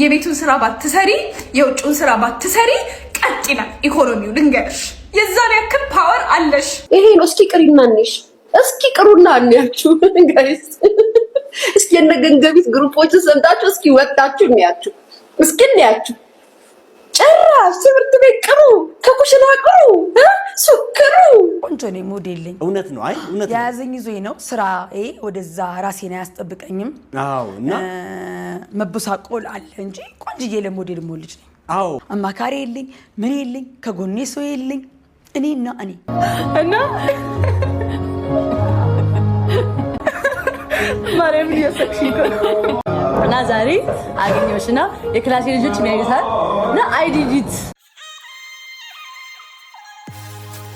የቤቱን ስራ ባትሰሪ የውጭውን ስራ ባትሰሪ ቀጥ ይላል ኢኮኖሚው። ልንገርሽ የዛን ያክል ፓወር አለሽ። ይሄ ነው። እስኪ ቅሪናንሽ እስኪ ቅሩና አንያችሁ ጋይስ። እስኪ እነ ገንዘቢት ግሩፖችን ሰምታችሁ እስኪ ወጣችሁ እንያችሁ እስኪ እንያችሁ። ጭራሽ ትምህርት ቤት ቅሩ፣ ከኩሽና ቅሩ፣ ሱክሩ። ቆንጆ ነው ሞዴልኝ። እውነት ነው። አይ እውነት ነው። ያዘኝ ይዞኝ ነው ስራ ወደዛ ራሴን አያስጠብቀኝም። አዎ እና መበሳቆል አለ እንጂ ቆንጅዬ ለሞዴል ሞልጅ ነኝ። አዎ አማካሪ የለኝ ምን የለኝ ከጎኔ ሰው የለኝ እኔና እኔ እና ማርያም ይሰክሽ እና ዛሬ አገኘሁሽና የክላሴ ልጆች የሚያዩታል እና አይዲዲት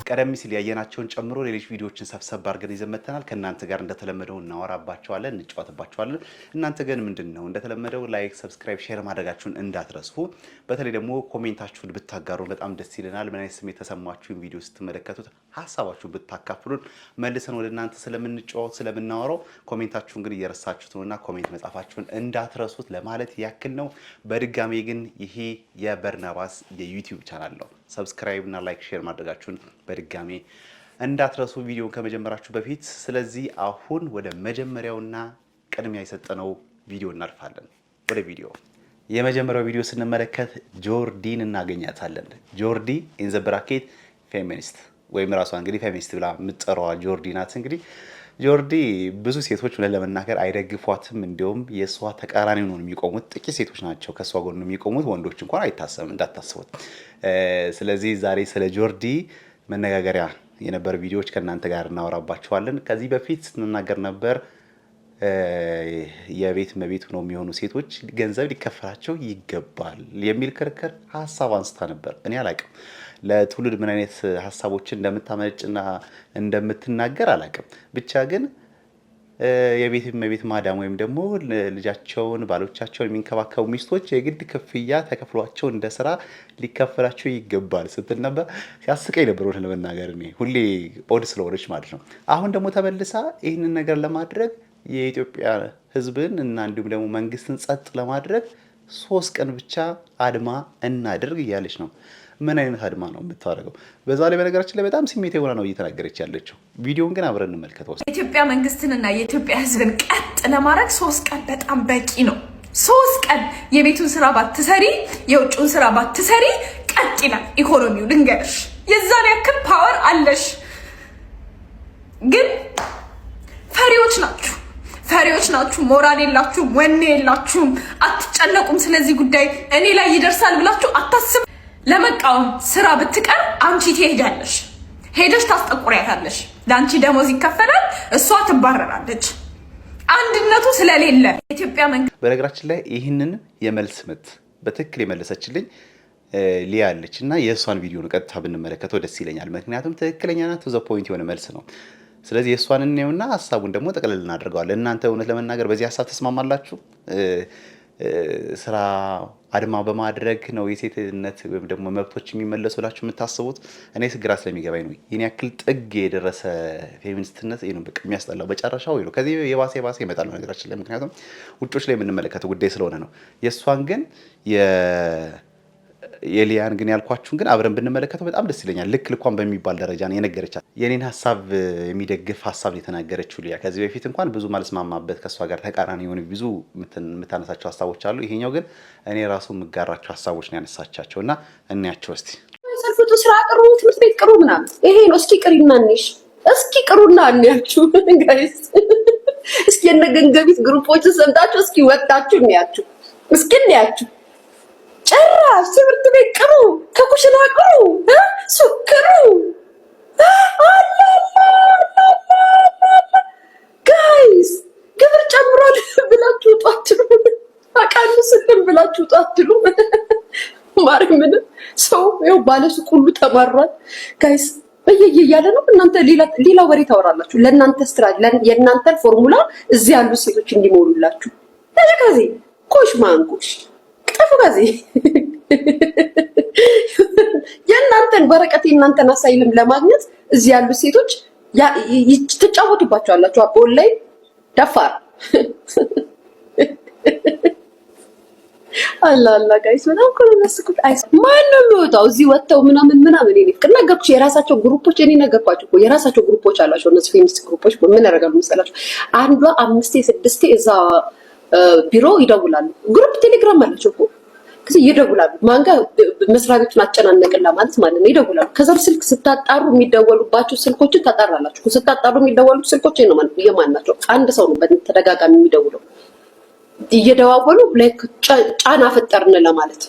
ቀደም ሲል ያየናቸውን ጨምሮ ሌሎች ቪዲዮዎችን ሰብሰብ አድርገን ይዘን መተናል። ከእናንተ ጋር እንደተለመደው እናወራባቸዋለን፣ እንጫወትባቸዋለን። እናንተ ግን ምንድነው እንደተለመደው ላይክ፣ ሰብስክራይብ፣ ሼር ማድረጋችሁን እንዳትረሱ። በተለይ ደግሞ ኮሜንታችሁን ብታጋሩ በጣም ደስ ይለናል። ምን አይነት ስሜት ተሰማችሁን ቪዲዮ ስትመለከቱት ሐሳባችሁን ብታካፍሉን መልሰን ወደ እናንተ ስለምንጫወት ስለምናወራው ኮሜንታችሁን ግን እየረሳችሁት ነውና ኮሜንት መጻፋችሁን እንዳትረሱት ለማለት ያክል ነው። በድጋሚ ግን ይሄ የበርናባስ የዩቲዩብ ቻናል ነው። ሰብስክራይብ እና ላይክ ሼር ማድረጋችሁን በድጋሚ እንዳትረሱ ቪዲዮን ከመጀመራችሁ በፊት። ስለዚህ አሁን ወደ መጀመሪያውና ቅድሚያ የሰጠነው ቪዲዮ እናልፋለን። ወደ ቪዲዮ የመጀመሪያው ቪዲዮ ስንመለከት ጆርዲን እናገኛታለን። ጆርዲ ኢን ዘ ብራኬት ፌሚኒስት ወይም ራሷ እንግዲህ ፌሚኒስት ብላ የምትጠራዋ ጆርዲ ናት። እንግዲህ ጆርዲ ብዙ ሴቶች ብለን ለመናገር አይደግፏትም። እንዲሁም የሷ ተቃራኒ ነው የሚቆሙት ጥቂት ሴቶች ናቸው ከሷ ጎን የሚቆሙት፣ ወንዶች እንኳን አይታሰብም እንዳታስቡት። ስለዚህ ዛሬ ስለ ጆርዲ መነጋገሪያ የነበር ቪዲዮዎች ከእናንተ ጋር እናወራባቸዋለን። ከዚህ በፊት ስንናገር ነበር የቤት መቤት ነው የሚሆኑ ሴቶች ገንዘብ ሊከፈላቸው ይገባል የሚል ክርክር ሐሳብ አንስታ ነበር። እኔ አላቅም ለትውልድ ምን አይነት ሐሳቦችን እንደምታመጭና እንደምትናገር አላቅም። ብቻ ግን የቤት መቤት ማዳም ወይም ደግሞ ልጃቸውን ባሎቻቸውን የሚንከባከቡ ሚስቶች የግድ ክፍያ ተከፍሏቸው እንደ ስራ ሊከፈላቸው ይገባል ስትል ነበር። ሲያስቀኝ ነበር ወደ ለመናገር እኔ ሁሌ ኦድ ስለሆነች ማለት ነው። አሁን ደግሞ ተመልሳ ይህንን ነገር ለማድረግ የኢትዮጵያ ሕዝብን እና እንዲሁም ደግሞ መንግስትን ጸጥ ለማድረግ 3 ቀን ብቻ አድማ እናድርግ እያለች ነው። ምን አይነት አድማ ነው የምታደርገው? በዛ ላይ በነገራችን ላይ በጣም ስሜት የሆነ ነው እየተናገረች ያለችው። ቪዲዮውን ግን አብረን እንመልከተው። የኢትዮጵያ መንግስትንና የኢትዮጵያ ህዝብን ቀጥ ለማድረግ 3 ቀን በጣም በቂ ነው። 3 ቀን የቤቱን ስራ ባትሰሪ የውጭውን ስራ ባትሰሪ ቀጥ ይላል ኢኮኖሚው። ልንገርሽ የዛን ያክል ፓወር አለሽ። ግን ፈሪዎች ናችሁ። ሞራል የላችሁም፣ ወኔ የላችሁም፣ አትጨነቁም። ስለዚህ ጉዳይ እኔ ላይ ይደርሳል ብላችሁ አታስቡ። ለመቃወም ስራ ብትቀር አንቺ ትሄጃለሽ፣ ሄደሽ ታስጠቁሪያታለሽ። ለአንቺ ደሞዝ ይከፈላል፣ እሷ ትባረራለች። አንድነቱ ስለሌለ ኢትዮጵያ መንግስት በነገራችን ላይ ይህንን የመልስ ምት በትክክል የመለሰችልኝ ሊያ አለች እና የእሷን ቪዲዮ ነው ቀጥታ ብንመለከተው ደስ ይለኛል። ምክንያቱም ትክክለኛና ቱ ዘ ፖይንት የሆነ መልስ ነው። ስለዚህ የእሷን እንየውና ሀሳቡን ደግሞ ጠቅልል እናደርገዋለን። እናንተ እውነት ለመናገር በዚህ ሀሳብ ተስማማላችሁ? ስራ አድማ በማድረግ ነው የሴትነት ወይም ደግሞ መብቶች የሚመለሱ ብላችሁ የምታስቡት? እኔ ስግራ ስለሚገባኝ ነው። ይሄን ያክል ጥግ የደረሰ ፌሚኒስትነት ይሄ ነው በቃ የሚያስጠላው። በጨረሻው ይሉ ከዚህ የባሰ ይመጣል ነገራችን ላይ። ምክንያቱም ውጮች ላይ የምንመለከተው ጉዳይ ስለሆነ ነው። የእሷን ግን የሊያን ግን ያልኳችሁን ግን አብረን ብንመለከተው በጣም ደስ ይለኛል። ልኳን በሚባል ደረጃ ነው የነገረቻት። የኔን ሐሳብ የሚደግፍ ሐሳብ የተናገረችው ሊያ ከዚህ በፊት እንኳን ብዙ ማልስማማበት ከሷ ጋር ተቃራኒ የሆኑ ብዙ የምታነሳቸው ሐሳቦች አሉ። ይሄኛው ግን እኔ ራሱ የምጋራቸው ሐሳቦች ነው ያነሳቻቸውና እንያቸው እስቲ። ሰልፍቱ ስራ ቅሩ፣ ትምህርት ቤት ቅሩ ምናምን ይሄ ነው። እስኪ ቅሪናንሽ እስኪ ቅሩና እንያችሁ ጋይስ። እስኪ እነ ገንዘቢት ግሩፖችን ሰምታችሁ እስኪ ወጣችሁ እንያችሁ እስኪ እንያችሁ። ጭራሽ ትምህርት ቤት ቅሩ፣ ከኩሽና ቅሩ፣ ሱክሩ። ጋይስ ግብር ጨምሯል ብላችሁ ጧትሉ፣ አቃሉ ስልም ብላችሁ ጧትሉ። ማርያምን ሰው ይኸው ባለሱቅ ሁሉ ተማሯል ጋይስ። በየየ እያለ ነው። እናንተ ሌላ ወሬ ታወራላችሁ። ለእናንተ ስትራቴጂ የእናንተን ፎርሙላ እዚህ ያሉ ሴቶች እንዲሞሉላችሁ ለከዚ ኮሽ ማንኮሽ ጠፉ ጋዜ የእናንተን ወረቀት የእናንተን አሳይልም ለማግኘት እዚህ ያሉ ሴቶች ትጫወቱባቸዋላችሁ። ኦንላይን ደፋር አላ ጋይስ በጣም እኮ ነው የሚያስቁት። ማን ነው የሚወጣው እዚህ ወጥተው ምናምን እኔ ነገርኩሽ። የራሳቸው ግሩፖች እኔ ነገርኳቸው እኮ የራሳቸው ግሩፖች አላቸው። እነዚህ ፌሚኒስት ግሩፖች ምን ያደርጋሉ መሰላችሁ? አንዷ 5 6 እዛ ቢሮ ይደውላሉ። ግሩፕ ቴሌግራም አላቸው እኮ ከዚህ ይደውላሉ። ማንጋ መስሪያ ቤቱን አጨናነቅላ ማለት ነው ይደውላሉ። ከዛ ስልክ ስታጣሩ የሚደወሉባችሁ ስልኮችን ታጣራላችሁ። ስታጣሩ የሚደወሉት ስልኮች ነው ማለት የማን ናቸው? አንድ ሰው ነው በተደጋጋሚ የሚደውለው። እየደዋወሉ ላይክ ጫና ፈጠርን ለማለት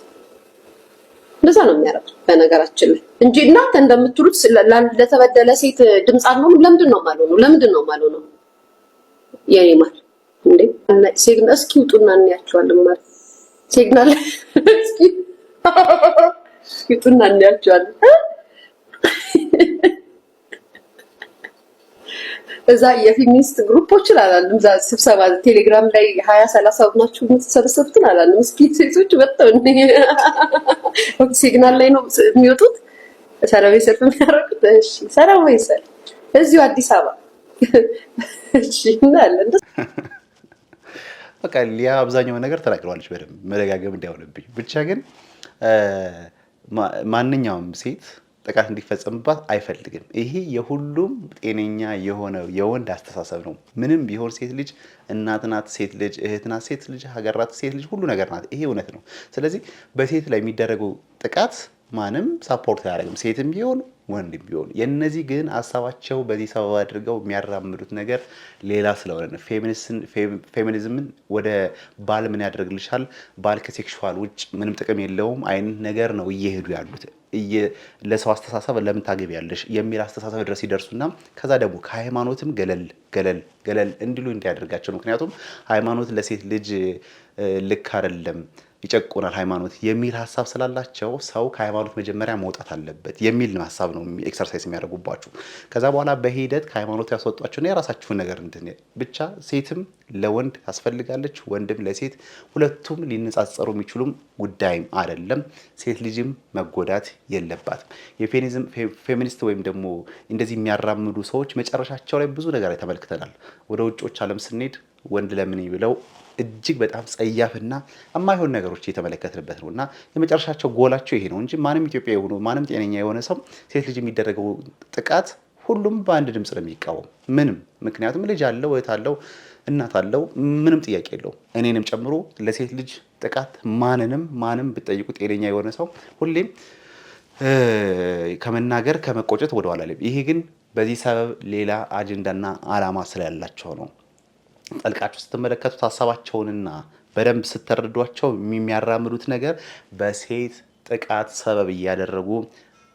እንደዛ ነው የሚያደርጉት በነገራችን ላይ እንጂ እናንተ እንደምትሉት ለተበደለ ሴት ድምጽ አንሆንም። ለምንድን ነው ማለት ነው የኔ ማለት እንዴ? ሲግናል እስኪ ውጡና እንያቸዋለን ማለት ሲግናል እስኪ ውጡና እንያቸዋለን። እዛ የፌሚኒስት ግሩፖችን አላለም። እዛ ስብሰባ ቴሌግራም ላይ 20-30 ናችሁ የምትሰበሰቡትን አላለም። እስኪ ሴቶች ወጥተው ሲግናል ላይ ነው የሚወጡት ሰላማዊ ሰልፍ የሚያደርጉት። እሺ ሰላማዊ ሰልፍ እዚሁ አዲስ አበባ እሺ እናለን። በቃ ሊያ አብዛኛው ነገር ተናግረዋለች። በደንብ መደጋገም እንዳይሆንብኝ ብቻ ግን ማንኛውም ሴት ጥቃት እንዲፈጸምባት አይፈልግም። ይሄ የሁሉም ጤነኛ የሆነ የወንድ አስተሳሰብ ነው። ምንም ቢሆን ሴት ልጅ እናት ናት፣ ሴት ልጅ እህት ናት፣ ሴት ልጅ ሀገር ናት፣ ሴት ልጅ ሁሉ ነገር ናት። ይሄ እውነት ነው። ስለዚህ በሴት ላይ የሚደረገው ጥቃት ማንም ሳፖርት አያደርግም፣ ሴትም ቢሆን ወንድም ቢሆን። የነዚህ ግን ሀሳባቸው በዚህ ሰበብ አድርገው የሚያራምዱት ነገር ሌላ ስለሆነ ነው። ፌሚኒዝምን ወደ ባል ምን ያደርግልሻል፣ ባል ከሴክሹዋል ውጭ ምንም ጥቅም የለውም አይነት ነገር ነው እየሄዱ ያሉት። ለሰው አስተሳሰብ ለምን ታገቢያለሽ የሚል አስተሳሰብ ድረስ ይደርሱና ከዛ ደግሞ ከሃይማኖትም ገለል እንዲሉ እንዲያደርጋቸው። ምክንያቱም ሃይማኖት ለሴት ልጅ ልክ አይደለም፣ ይጨቁናል ሃይማኖት የሚል ሀሳብ ስላላቸው ሰው ከሃይማኖት መጀመሪያ መውጣት አለበት የሚል ሀሳብ ነው ኤክሰርሳይዝ የሚያደርጉባችሁ። ከዛ በኋላ በሂደት ከሃይማኖት ያስወጧቸውና የራሳችሁን ነገር ብቻ ሴትም ለወንድ ታስፈልጋለች፣ ወንድም ለሴት፣ ሁለቱም ሊነጻጸሩ የሚችሉም ጉዳይም አይደለም። ሴት ልጅም መጎዳት የለባትም። የፌሚኒስት ወይም ደግሞ እንደዚህ የሚያራምዱ ሰዎች መጨረሻቸው ላይ ብዙ ነገር ተመልክተናል። ወደ ውጮች ዓለም ስንሄድ ወንድ ለምን ብለው እጅግ በጣም ጸያፍና የማይሆን ነገሮች እየተመለከትንበት ነው። እና የመጨረሻቸው ጎላቸው ይሄ ነው እንጂ ማንም ኢትዮጵያዊ ሆኖ ማንም ጤነኛ የሆነ ሰው ሴት ልጅ የሚደረገው ጥቃት ሁሉም በአንድ ድምፅ ነው የሚቃወም። ምንም ምክንያቱም ልጅ አለው፣ እህት አለው፣ እናት አለው፣ ምንም ጥያቄ የለው። እኔንም ጨምሮ ለሴት ልጅ ጥቃት ማንም ብትጠይቁ ጤነኛ የሆነ ሰው ሁሌም ከመናገር ከመቆጨት ወደኋላ ላይ። ይሄ ግን በዚህ ሰበብ ሌላ አጀንዳና አላማ ስላላቸው ነው። ጠልቃችሁ ስትመለከቱት ሀሳባቸውንና በደንብ ስትረዷቸው የሚያራምዱት ነገር በሴት ጥቃት ሰበብ እያደረጉ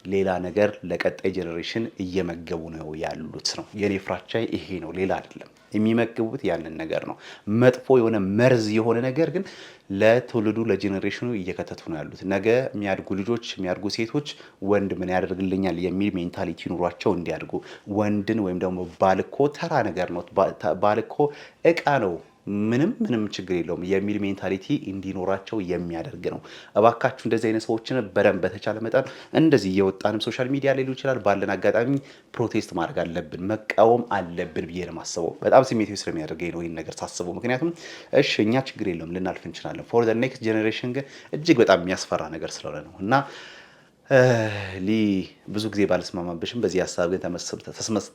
ሌላ ነገር ለቀጣይ ጄኔሬሽን እየመገቡ ነው ያሉት ነው። የኔ ፍራቻ ይሄ ነው፣ ሌላ አይደለም። የሚመግቡት ያንን ነገር ነው። መጥፎ የሆነ መርዝ የሆነ ነገር ግን ለትውልዱ ለጄኔሬሽኑ እየከተቱ ነው ያሉት። ነገ የሚያድጉ ልጆች የሚያድጉ ሴቶች ወንድ ምን ያደርግልኛል የሚል ሜንታሊቲ ኑሯቸው እንዲያድጉ፣ ወንድን ወይም ደግሞ ባልኮ ተራ ነገር ነው፣ ባልኮ እቃ ነው፣ ምንም ችግር የለውም የሚል ሜንታሊቲ እንዲኖራቸው የሚያደርግ ነው። እባካችሁ እንደዚህ አይነት ሰዎችን በደንብ በተቻለ መጠን እንደዚህ እየወጣንም ሶሻል ሚዲያ ላይ ሊሆን ይችላል ባለን አጋጣሚ ፕሮቴስት ማድረግ አለብን፣ መቃወም አለብን ብዬ ነው የማስበው። በጣም ስሜታዊ ስለሚያደርገኝ ነው ይህን ነገር ሳስበው። ምክንያቱም እሺ እኛ ችግር የለውም ልናልፍ እንችላለን፣ ፎር ዘ ኔክስት ጄኔሬሽን ግን እጅግ በጣም የሚያስፈራ ነገር ስለሆነ ነው። እና ብዙ ጊዜ ባልስማማብሽም በዚህ ሀሳብ ግን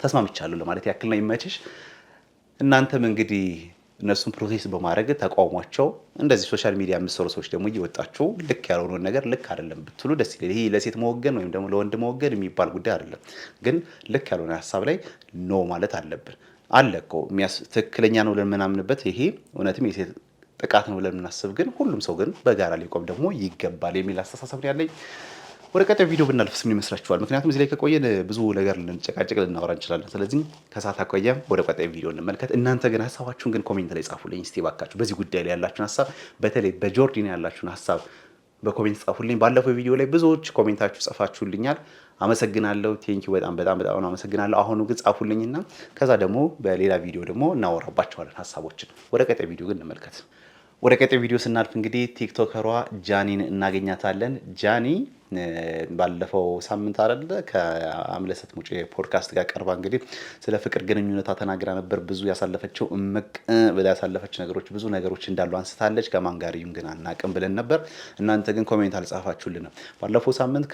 ተስማምቻለሁ ለማለት ያክል ነው። ይመችሽ። እናንተም እንግዲህ እነሱን ፕሮቴስት በማድረግ ተቃውሟቸው እንደዚህ ሶሻል ሚዲያ የምትሰሩ ሰዎች ደግሞ እየወጣችሁ ልክ ያልሆነውን ነገር ልክ አይደለም ብትሉ ደስ ይላል። ይሄ ለሴት መወገን ወይም ደግሞ ለወንድ መወገን የሚባል ጉዳይ አይደለም። ግን ልክ ያልሆነ ሀሳብ ላይ ኖ ማለት አለብን። አለ እኮ ትክክለኛ ነው ብለን የምናምንበት ይሄ እውነትም የሴት ጥቃት ነው ብለን የምናስብ ግን ሁሉም ሰው ግን በጋራ ሊቆም ደግሞ ይገባል የሚል አስተሳሰብ ነው ያለኝ። ወደ ቀጣይ ቪዲዮ ብናልፍስ ምን ይመስላችኋል? ምክንያቱም እዚህ ላይ ከቆየን ብዙ ነገር ልንጨቃጨቅ ልናወራ እንችላለን። ስለዚህ ከሰዓት አኳያ ወደ ቀጣይ ቪዲዮ እንመልከት። እናንተ ግን ሀሳባችሁን ግን ኮሜንት ላይ ጻፉልኝ እስቲ ባካችሁ። በዚህ ጉዳይ ላይ ያላችሁን ሀሳብ በተለይ በጆርዲን ያላችሁን ሀሳብ በኮሜንት ጻፉልኝ። ባለፈው ቪዲዮ ላይ ብዙዎች ኮሜንታችሁ ጽፋችሁልኛል። አመሰግናለሁ። ቴንኪው በጣም አመሰግናለሁ። አሁኑ ግን ጻፉልኝና ከዛ ደግሞ በሌላ ቪዲዮ ደግሞ እናወራባቸዋለን ሀሳቦችን። ወደ ቀጣይ ቪዲዮ ግን እንመልከት። ወደ ቀጣይ ቪዲዮ ስናልፍ እንግዲህ ቲክቶከሯ ጃኒን እናገኛታለን። ጃኒ ባለፈው ሳምንት አይደለ ከአምለሰት ሙጬ ፖድካስት ጋር ቀርባ እንግዲህ ስለ ፍቅር ግንኙነቷ ተናግራ ነበር። ብዙ ያሳለፈችው ብላ ያሳለፈች ነገሮች ብዙ ነገሮች እንዳሉ አንስታለች። ከማን ጋር ይሁን ግን አናውቅም ብለን ነበር። እናንተ ግን ኮሜንት አልጻፋችሁልንም። ባለፈው ሳምንት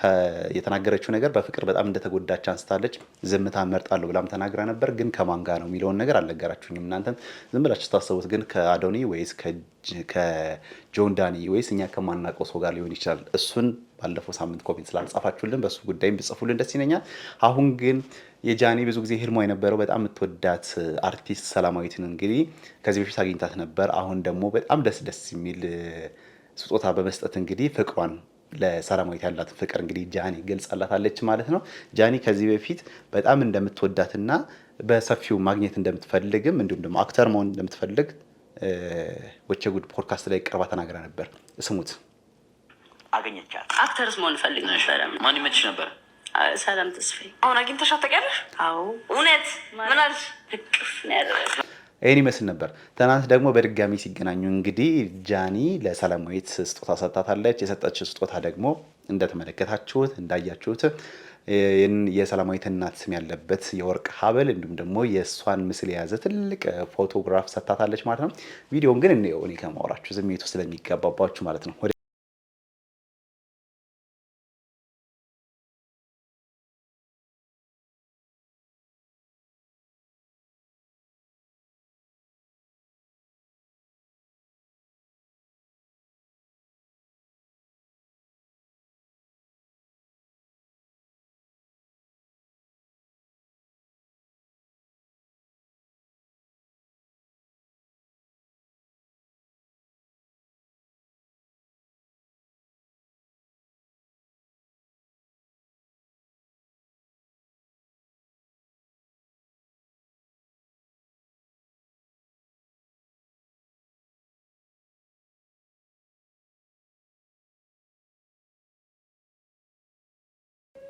የተናገረችው ነገር በፍቅር በጣም እንደተጎዳች አንስታለች። ዝምታ መርጣለሁ ብላም ተናግራ ነበር። ግን ከማን ጋር ነው የሚለውን ነገር አልነገራችሁኝም። እናንተም ዝም ብላችሁ ታሰቡት። ግን ከአዶኒ ወይስ ከጆን ዳኒ ወይስ እኛ ከማናውቀው ሰው ጋር ሊሆን ይችላል። እሱን ባለፈው ሳምንት ኮሜንት ስላልጻፋችሁልን በሱ ጉዳይም ብጽፉልን ደስ ይለኛል። አሁን ግን የጃኒ ብዙ ጊዜ ህልሟ የነበረው በጣም የምትወዳት አርቲስት ሰላማዊትን እንግዲህ ከዚህ በፊት አግኝታት ነበር። አሁን ደግሞ በጣም ደስ የሚል ስጦታ በመስጠት እንግዲህ ፍቅሯን ለሰላማዊት ያላትን ፍቅር እንግዲህ ጃኒ ገልጻላታለች ማለት ነው። ጃኒ ከዚህ በፊት በጣም እንደምትወዳትና በሰፊው ማግኘት እንደምትፈልግም እንዲሁም ደግሞ አክተር መሆን እንደምትፈልግ ወቸ ጉድ ፖድካስት ላይ ቀርባ ተናግራ ነበር። ስሙት። አገኘቻት። አክተርስ መሆን ፈልግ ነበር። ማን ይመችሽ ነበር? ሰላም ተስፋዬ። አሁን አግኝተሻት ታውቂያለሽ? አዎ። እውነት? ምን አልሽ? እቅፍ ነው ያደረገው። ይህን ይመስል ነበር። ትናንት ደግሞ በድጋሚ ሲገናኙ እንግዲህ ጃኒ ለሰላማዊት ስጦታ ሰጥታታለች። የሰጠችው ስጦታ ደግሞ እንደተመለከታችሁት እንዳያችሁት የሰላማዊት እናት ስም ያለበት የወርቅ ሀብል እንዲሁም ደግሞ የእሷን ምስል የያዘ ትልቅ ፎቶግራፍ ሰጥታታለች ማለት ነው። ቪዲዮን ግን እኔ ከማወራችሁ ስሜቱ ስለሚገባባችሁ ማለት ነው።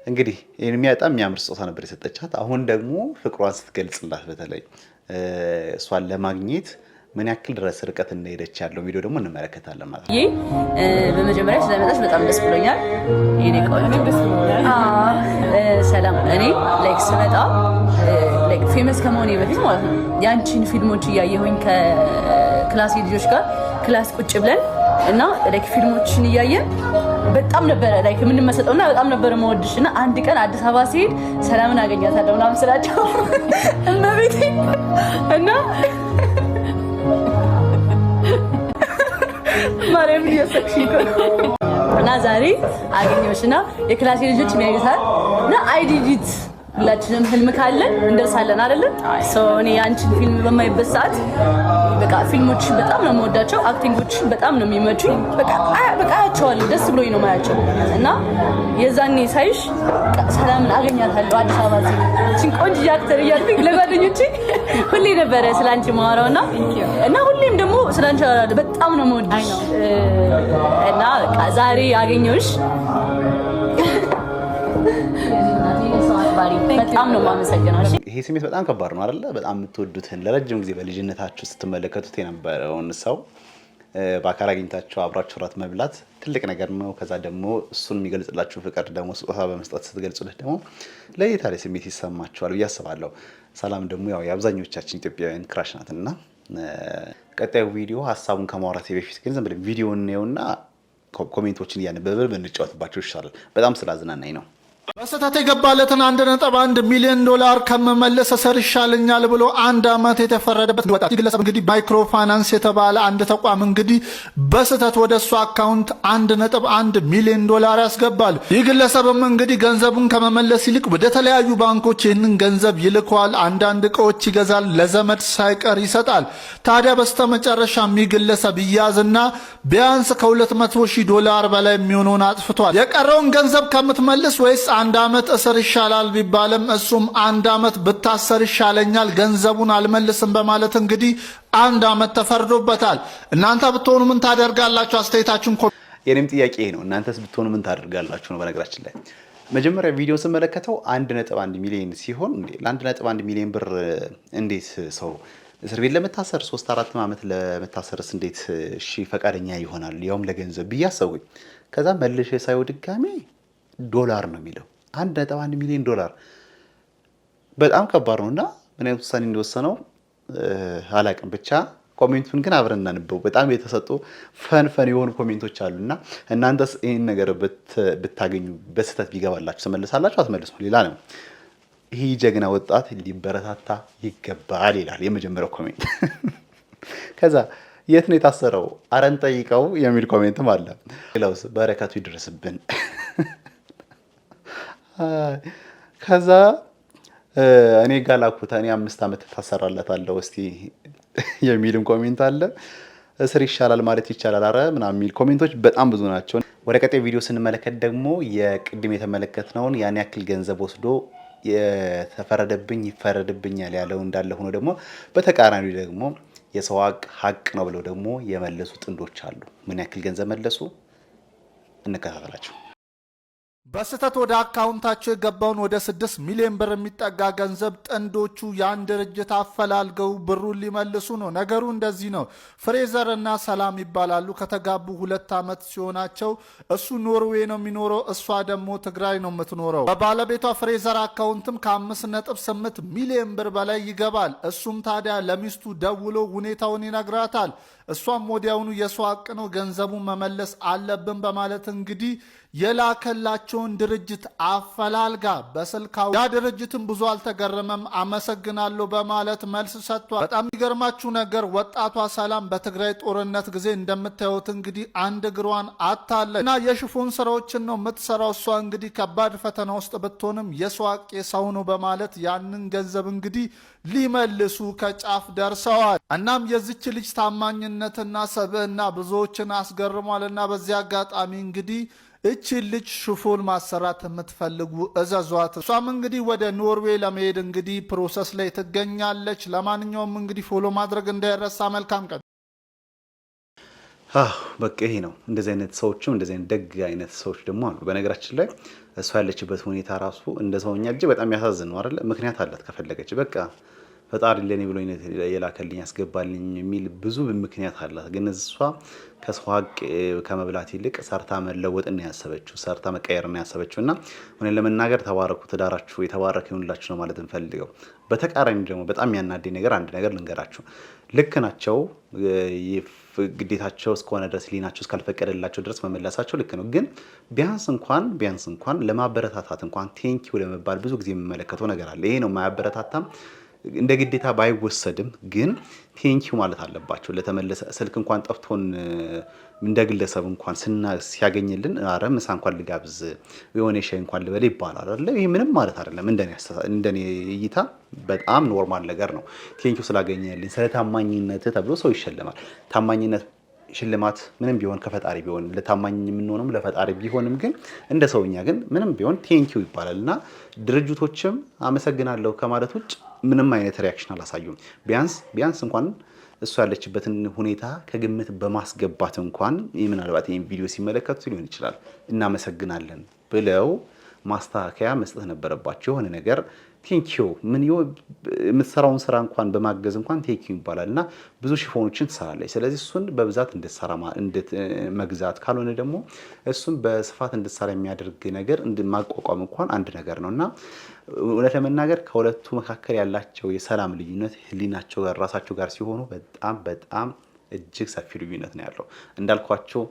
እንግዲህ በጣም የሚያምር ስጦታ ነበር የሰጠቻት። አሁን ደግሞ ፍቅሯን ስትገልጽላት በተለይ እሷን ለማግኘት ምን ያክል ድረስ ርቀት እንደሄደች ያለው ቪዲዮ ደግሞ እንመለከታለን ማለት ነው። በመጀመሪያ ስለመጣሽ በጣም ደስ ብሎኛል። የኔ ቆንጆ ሰላም። እኔ ስመጣ ፌመስ ከመሆኔ በፊት ማለት ነው ያንቺን ፊልሞች እያየሁኝ ከክላሴ ልጆች ጋር ክላስ ቁጭ ብለን እና ፊልሞችን እያየን በጣም ነበረ የምንመሰጠውና በጣም ነበረ መወድሽ እና አንድ ቀን አዲስ አበባ ሲሄድ ሰላምን አገኛታለሁ ምናምን ስላቸው እመቤቴ እና ማርያም እያሰብሽ እና ዛሬ አገኘሁሽና የክላሴ ልጆች የሚያዩታል እና አይዲዲት ሁላችንም ህልም ካለን እንደርሳለን አይደል? እኔ አንቺን ፊልም በማይበት ሰዓት በቃ ፊልሞችን በጣም ነው የምወዳቸው፣ አክቲንጎችን በጣም ነው የሚመቹኝ። በቃ አያቸዋለሁ፣ ደስ ብሎኝ ነው ማያቸው እና የዛኔ ሳይሽ ሰላምን አገኛታለሁ አዲስ አበባ ሲል ቆንጆ አክተር እያልኩኝ ለጓደኞቼ ሁሌ ነበረ ስላንቺ ማወራውና እና ሁሌም ደግሞ ስላንቺ አወራለሁ። በጣም ነው የምወድሽ እና በቃ ዛሬ አገኘሁሽ። በጣም ነው የማመሰግነው። ይሄ ስሜት በጣም ከባድ ነው አይደለ? በጣም የምትወዱትን ለረጅም ጊዜ በልጅነታችሁ ስትመለከቱት የነበረውን ሰው በአካል አግኝታችሁ አብራችሁ እራት መብላት ትልቅ ነገር ነው። ከዛ ደግሞ እሱን የሚገልጽላችሁ ፍቅር ደግሞ ስጦታ በመስጠት ስትገልጹለት ደግሞ ለየት ያለ ስሜት ይሰማችኋል ብዬ አስባለሁ። ሰላም ደግሞ የአብዛኞቻችን ኢትዮጵያውያን ክራሽ ናትና ቀጣዩ ቪዲዮ ሀሳቡን ከማውራቴ በፊት ግን ዝም ብለን ቪዲዮ እንየውና ኮሜንቶችን እያነበብን ብንጫወትባቸው ይሻላል። በጣም ስላዝናናኝ ነው። በስህተት የገባለትን 1.1 ሚሊዮን ዶላር ከመመለስ እስር ይሻለኛል ብሎ 1 ዓመት የተፈረደበት ወጣት ግለሰብ እንግዲህ ማይክሮ ፋይናንስ የተባለ አንድ ተቋም እንግዲህ በስህተት ወደ እሱ አካውንት 1.1 ሚሊዮን ዶላር ያስገባል። ይህ ግለሰብም እንግዲህ ገንዘቡን ከመመለስ ይልቅ ወደ ተለያዩ ባንኮች ይህንን ገንዘብ ይልከዋል። አንዳንድ እቃዎች ይገዛል፣ ለዘመድ ሳይቀር ይሰጣል። ታዲያ በስተመጨረሻ ይህ ግለሰብ ይያዝና ቢያንስ ከ200,000 ዶላር በላይ የሚሆነውን አጥፍቷል። የቀረውን ገንዘብ ከምትመልስ ወይስ 1 ዓመት እስር ይሻላል ቢባልም እሱም 1 ዓመት ብታሰር ይሻለኛል ገንዘቡን አልመልስም በማለት እንግዲህ 1 ዓመት ተፈርዶበታል። እናንተ ብትሆኑ ምን ታደርጋላችሁ? አስተያየታችሁን የኔም ጥያቄ ነው። እናንተስ ብትሆኑ ምን ታደርጋላችሁ ነው። በነገራችን ላይ መጀመሪያ ቪዲዮ ስመለከተው 1.1 ሚሊዮን ሲሆን ለ1.1 ሚሊዮን ብር እንዴት ሰው እስር ቤት ለመታሰር 3-4 ዓመት ለመታሰርስ እንዴት ፈቃደኛ ይሆናል? ያውም ለገንዘብ ብዬ አሰብኩኝ። ከዛ መልሼ ሳይው ድጋሜ ዶላር ነው የሚለው 1.1 ሚሊዮን ዶላር በጣም ከባድ ነውና ምን አይነት ውሳኔ እንደወሰነው አላቅም ብቻ ኮሜንቱን ግን አብረን እናንበው በጣም የተሰጡ ፈን የሆኑ ኮሜንቶች አሉና እናንተስ ይሄን ነገር ብታገኙ በስተት ቢገባላችሁ ተመልሳላችሁ አትመልሱ ሌላ ነው ይሄ ጀግና ወጣት ሊበረታታ ይገባል ይላል የመጀመሪያው ኮሜንት ከዛ የት ነው የታሰረው አረን ጠይቀው የሚል ኮሜንትም አለ ሌላውስ በረከቱ ይድረስብን ከዛ እኔ ጋላኩታ እኔ 5 አመት ታሰራለታለሁ እስቲ የሚልም ኮሜንት አለ እስር ይሻላል ማለት ይቻላል አረ ምናምን የሚል ኮሜንቶች በጣም ብዙ ናቸው ወደ ቀጣይ ቪዲዮ ስንመለከት ደግሞ የቅድም የተመለከትነውን ያን ያክል ገንዘብ ወስዶ የተፈረደብኝ ይፈረድብኛል ያለው እንዳለ ሆኖ ደግሞ በተቃራኒው ደግሞ የሰው ሀቅ ነው ብለው ደግሞ የመለሱ ጥንዶች አሉ ምን ያክል ገንዘብ መለሱ እንከታተላቸው በስተት ወደ አካውንታቸው የገባውን ወደ 6 ሚሊዮን ብር የሚጠጋ ገንዘብ ጥንዶቹ ያን ድርጅት አፈላልገው ብሩን ሊመልሱ ነው ነገሩ እንደዚህ ነው ፍሬዘር እና ሰላም ይባላሉ ከተጋቡ 2 አመት ሲሆናቸው እሱ ኖርዌይ ነው የሚኖረው እሷ ደግሞ ትግራይ ነው የምትኖረው በባለቤቷ ፍሬዘር አካውንትም ከ5.8 ሚሊዮን ብር በላይ ይገባል እሱም ታዲያ ለሚስቱ ደውሎ ሁኔታውን ይነግራታል እሷም ወዲያውኑ የሰው ሀቅ ነው ገንዘቡን መመለስ አለብን በማለት እንግዲህ የላከላቸውን ድርጅት አፈላልጋ በስልካው ያ ድርጅትም ብዙ አልተገረመም አመሰግናለሁ በማለት መልስ ሰጥቷል በጣም የሚገርማችሁ ነገር ወጣቷ ሰላም በትግራይ ጦርነት ጊዜ እንደምታዩት እንግዲህ አንድ እግሯን አጣለች እና የሽፎን ስራዎችን ነው የምትሰራው እሷ እንግዲህ ከባድ ፈተና ውስጥ ብትሆንም የሰው ሀቅ የሰው ነው በማለት ያንን ገንዘብ እንግዲህ ሊመልሱ ከጫፍ ደርሰዋል እናም የዚች ልጅ ታማኝነትና ሰብዕና ብዙዎችን አስገርሟልና በዚህ አጋጣሚ እንግዲህ እቺ ልጅ ሽፎን ማሰራት የምትፈልጉ እዘዟት እሷም እንግዲህ ወደ ኖርዌይ ለመሄድ እንግዲህ ፕሮሰስ ላይ ትገኛለች ለማንኛውም እንግዲህ ፎሎ ማድረግ እንዳይረሳ መልካም ቀን በቃ ይሄ ነው እንደዚህ አይነት ሰዎችም እንደዚህ አይነት ደግ አይነት ሰዎች ደግሞ አሉ በነገራችን ላይ እሷ ያለችበት ሁኔታ ራሱ እንደ ሰውኛ እጅ በጣም ያሳዝን ነው አይደል ምክንያት አላት ከፈለገች በቃ ፈጣሪ ለኔ ብሎ የላከልኝ ያስገባልኝ የሚል ብዙ ምክንያት አላት ግን እሷ ከሰው ሀቅ ከመብላት ይልቅ ሰርታ መለወጥን ያሰበችው ሰርታ መቀየርን ያሰበችውና ሆነ ለመናገር ተባረኩ ትዳራችሁ የተባረከ ይሁንላችሁ ነው ማለት እንፈልገው በተቃራኒ ደግሞ በጣም ያናደኝ ነገር አንድ ነገር ልንገራችሁ ልክ ናቸው ግዴታቸው እስከሆነ ድረስ ሊናቸው እስካልፈቀደላቸው ድረስ መመለሳቸው ልክ ነው ግን ቢያንስ እንኳን ለማበረታታት እንኳን ቴንኪው ለመባል ብዙ ጊዜ የሚመለከተው ነገር አለ ይሄ ነው ማያበረታታም እንደ ግዴታ ባይወሰድም ግን ቴንኪው ማለት አለባቸው ለተመለሰ ስልክ እንኳን ጠፍቶን እንደ ግለሰብ እንኳን ሲያገኝልን አረ ምሳ እንኳን ልጋብዝ የሆነ ሻይ እንኳን ልበል ይባላል አይደል ይሄ ምንም ማለት አይደለም እንደኔ እይታ በጣም ኖርማል ነገር ነው ቴንኪው ስላገኘልኝ ስለታማኝነት ተብሎ ሰው ይሸለማል ታማኝነት ሽልማት ምንም ቢሆን ከፈጣሪ ቢሆን ለታማኝ የምንሆነው ለፈጣሪ ቢሆንም ግን እንደ ሰውኛ ግን ምንም ቢሆን ቴንኪው ይባላልና ድርጅቶችም አመሰግናለሁ ከማለት ውጭ ምንም አይነት ሪአክሽን አላሳዩም ቢያንስ እንኳን እሱ ያለችበትን ሁኔታ ከግምት በማስገባት እንኳን ምናልባት ይሄን ቪዲዮ ሲመለከቱ ሊሆን ይችላል እናመሰግናለን ብለው ማስተካከያ መስጠት ነበረባቸው የሆነ ነገር ቴንኪው ምን የምትሰራውን ስራ እንኳን በማገዝ እንኳን ቴንኪው ይባላልና ብዙ ሽፎኖችን ትሰራለች ስለዚህ እሱን በብዛት እንድትሰራ መግዛት ካልሆነ ደግሞ እሱን በስፋት እንድትሰራ የሚያደርግ ነገር ማቋቋም እንኳን አንድ ነገር ነውና እውነት ለመናገር ከሁለቱ መካከል ያላቸው የሰላም ልዩነት ህሊናቸው ጋር ራሳቸው ጋር ሲሆኑ በጣም እጅግ ሰፊ ልዩነት ነው ያለው እንዳልኳቸው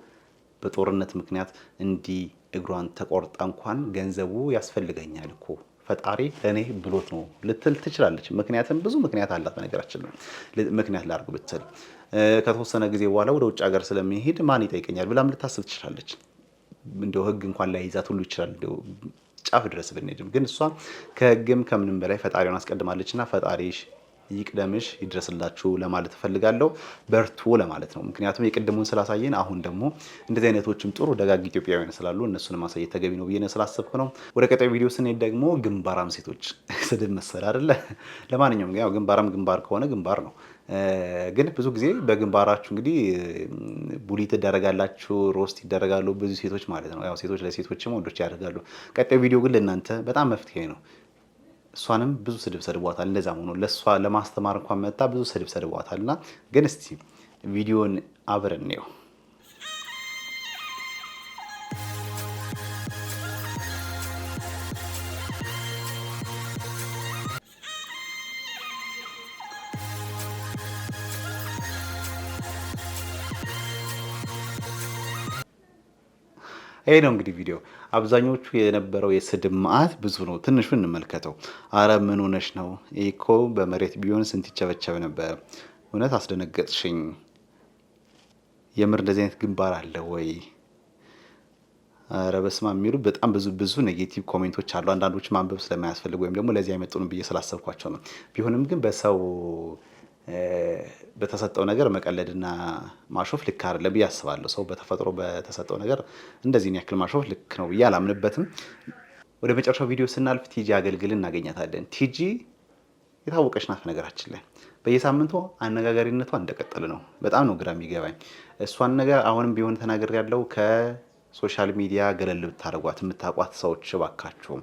በጦርነት ምክንያት እንዲህ እግሯን ተቆርጣ እንኳን ገንዘቡ ያስፈልገኛል እኮ ፈጣሪ ለኔ ብሎት ነው ልትል ትችላለች ምክንያቱም ብዙ ምክንያት አላት በነገራችን ነው ምክንያት ላርግ ብትል ከተወሰነ ጊዜ በኋላ ወደ ውጭ ሀገር ስለሚሄድ ማን ይጠይቀኛል ብላም ልታስብ ትችላለች እንደው ህግ እንኳን ላይ ይዛት ሁሉ ይችላል ጫፍ ድረስ ብንሄድም ግን እሷ ከህግም ከምንም በላይ ፈጣሪውን አስቀድማለችና ፈጣሪሽ ይቅደምሽ ይድረስላችሁ ለማለት ፈልጋለሁ በርቱ ለማለት ነው ምክንያቱም የቅድሙን ስላሳየን አሁን ደግሞ እንደዚህ አይነቶችም ጥሩ ደጋግ ኢትዮጵያውያን ስላሉ እነሱን ማሳየት ተገቢ ነው ብዬ ስላሰብኩ ነው ወደ ቀጣዩ ቪዲዮ ስንሄድ ደግሞ ግንባራም ሴቶች ስድብ መሰል አይደለ ለማንኛውም ያው ግንባር ከሆነ ግንባር ነው ግን ብዙ ጊዜ በግንባራችሁ እንግዲህ ቡሊ ተደረጋላችሁ ሮስት ይደረጋሉ ብዙ ሴቶች ማለት ነው ያው ሴቶች ለሴቶችም ወንዶች ያደርጋሉ ቀጣዩ ቪዲዮ ግን ለእናንተ በጣም መፍትሄ ነው እሷንም ብዙ ስድብ ሰድቧታል እንደዛም ሆኖ ለሷ ለማስተማር እንኳን መጣ ብዙ ስድብ ሰድቧታልና ግን እስቲ ቪዲዮን አብረን ነው ይሄ ነው እንግዲህ ቪዲዮ። አብዛኞቹ የነበረው የስድብ መዓት ብዙ ነው። ትንሹ እንመልከተው። አረ ምን ሆነሽ ነው? ይሄ እኮ በመሬት ቢሆን ስንት ይቸበቸብ ነበር። እውነት አስደነገጥሽኝ። የምር እንደዚህ አይነት ግንባር አለ ወይ? አረ በስመ አብ የሚሉ በጣም ብዙ ኔጌቲቭ ኮሜንቶች አሉ። አንዳንዶች ማንበብ ስለማያስፈልግ ወይም ደግሞ ለዚህ አይመጡንም ብዬ ስላሰብኳቸው ነው። ቢሆንም ግን በሰው በተሰጠው ነገር መቀለድና ማሾፍ ልክ አይደለም ብዬ አስባለሁ። ሰው በተፈጥሮ በተሰጠው ነገር እንደዚህ ያክል ማሾፍ ልክ ነው ብዬ አላምንበትም። ወደ መጨረሻው ቪዲዮ ስናልፍ ቲጂ አገልግል እናገኛታለን። ቲጂ የታወቀች ናት ነገራችን ላይ በየሳምንቱ አነጋጋሪነቷ እንደቀጠለ ነው። በጣም ነው ግራ የሚገባኝ። እሷን ነገር አሁንም ቢሆን ተናገር ያለው ከሶሻል ሚዲያ ገለል ብታደርጓት የምታውቋት ሰዎች እባካችሁ።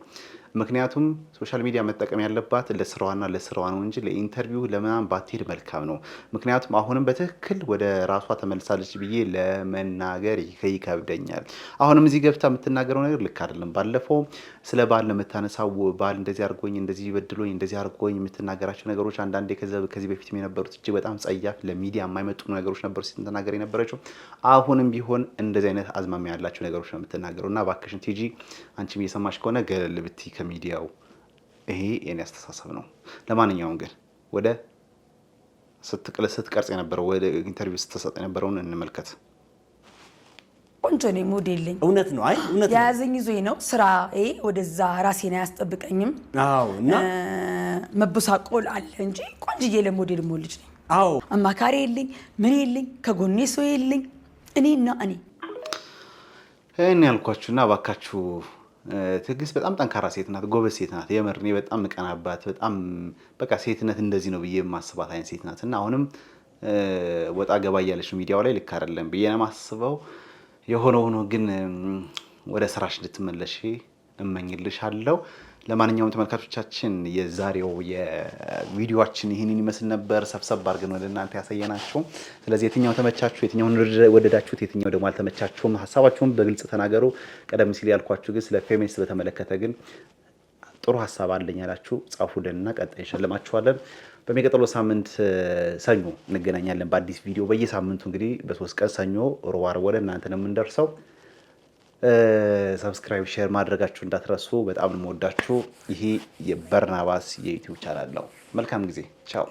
ምክንያቱም ሶሻል ሚዲያ መጠቀም ያለባት ለስራዋና ለስራዋ ነው እንጂ ለኢንተርቪው ለምናምን ባትሄድ መልካም ነው። ምክንያቱም አሁንም በትክክል ወደ ራሷ ተመልሳለች ብዬ ለመናገር ይከብደኛል። አሁንም እዚህ ገብታ የምትናገረው ነገር ልክ አይደለም። ባለፈው ስለ ባል ለምታነሳው ባል እንደዚህ አድርጎኝ እንደዚህ በድሎኝ እንደዚህ አድርጎኝ የምትናገራቸው ነገሮች አንዳንዴ ከዚህ በፊት የነበሩት እጅግ በጣም ጸያፍ ለሚዲያ የማይመጡ ነገሮች ነበሩ ስትናገር የነበረችው። አሁንም ቢሆን እንደዚህ አይነት አዝማሚያ ያላቸው ነገሮች ነው የምትናገረው እና እባክሽን ቲጂ አንቺም እየሰማሽ ከሆነ ገለል ብትይ ሚዲያው። ይሄ የኔ አስተሳሰብ ነው። ለማንኛውም ግን ወደ ስትቀርጽ የነበረው ወደ ኢንተርቪው ስትሰጥ የነበረውን እንመልከት። ቆንጆ ነው፣ ሞዴልኝ እውነት ነው። አይ እውነት ነው። ያዘኝ ይዞኝ ነው ስራ ወደዛ ራሴን አያስጠብቀኝም። አዎ እና መበሳቆል አለ እንጂ ቆንጅዬ ለሞዴል ልጅ ነኝ። አዎ አማካሪ የለኝ ምን የለኝ ከጎኔ ሰው የለኝ እኔና እኔ እኔ ያልኳችሁና እባካችሁ ትዕግስት በጣም ጠንካራ ሴት ናት፣ ጎበዝ ሴት ናት። የምር እኔ በጣም ምቀናባት፣ በጣም በቃ ሴትነት እንደዚህ ነው ብዬ የማስባት አይነት ሴት ናት እና አሁንም ወጣ ገባ እያለች ሚዲያው ላይ ልክ አይደለም ብዬ ነው የማስበው። የሆነ ሆኖ ግን ወደ ስራሽ እንድትመለሽ እመኝልሻለሁ። ለማንኛውም ተመልካቾቻችን የዛሬው የቪዲዮአችን ይህንን ይመስል ነበር። ሰብሰብ አድርገን ወደ እናንተ ያሳየናችሁ። ስለዚህ የትኛው ተመቻችሁ፣ የትኛውን ወደዳችሁት፣ የትኛው ደግሞ አልተመቻችሁም ሀሳባችሁን በግልጽ ተናገሩ። ቀደም ሲል ያልኳችሁ ግን ስለ ፌሚኒስት በተመለከተ ግን ጥሩ ሀሳብ አለኝ ያላችሁ ጻፉልንና ቀጣይ እንሸልማችኋለን። በሚቀጥለው ሳምንት ሰኞ እንገናኛለን በአዲስ ቪዲዮ። በየሳምንቱ እንግዲህ በ3 ቀን ሰኞ፣ ሮብ፣ ዓርብ ወደ እናንተ ነው የምንደርሰው። ሰብስክራይብ ሼር ማድረጋችሁ እንዳትረሱ። በጣም ነው የምወዳችሁ። ይሄ የበርናባስ የዩቲዩብ ቻናል ነው። መልካም ጊዜ። ቻው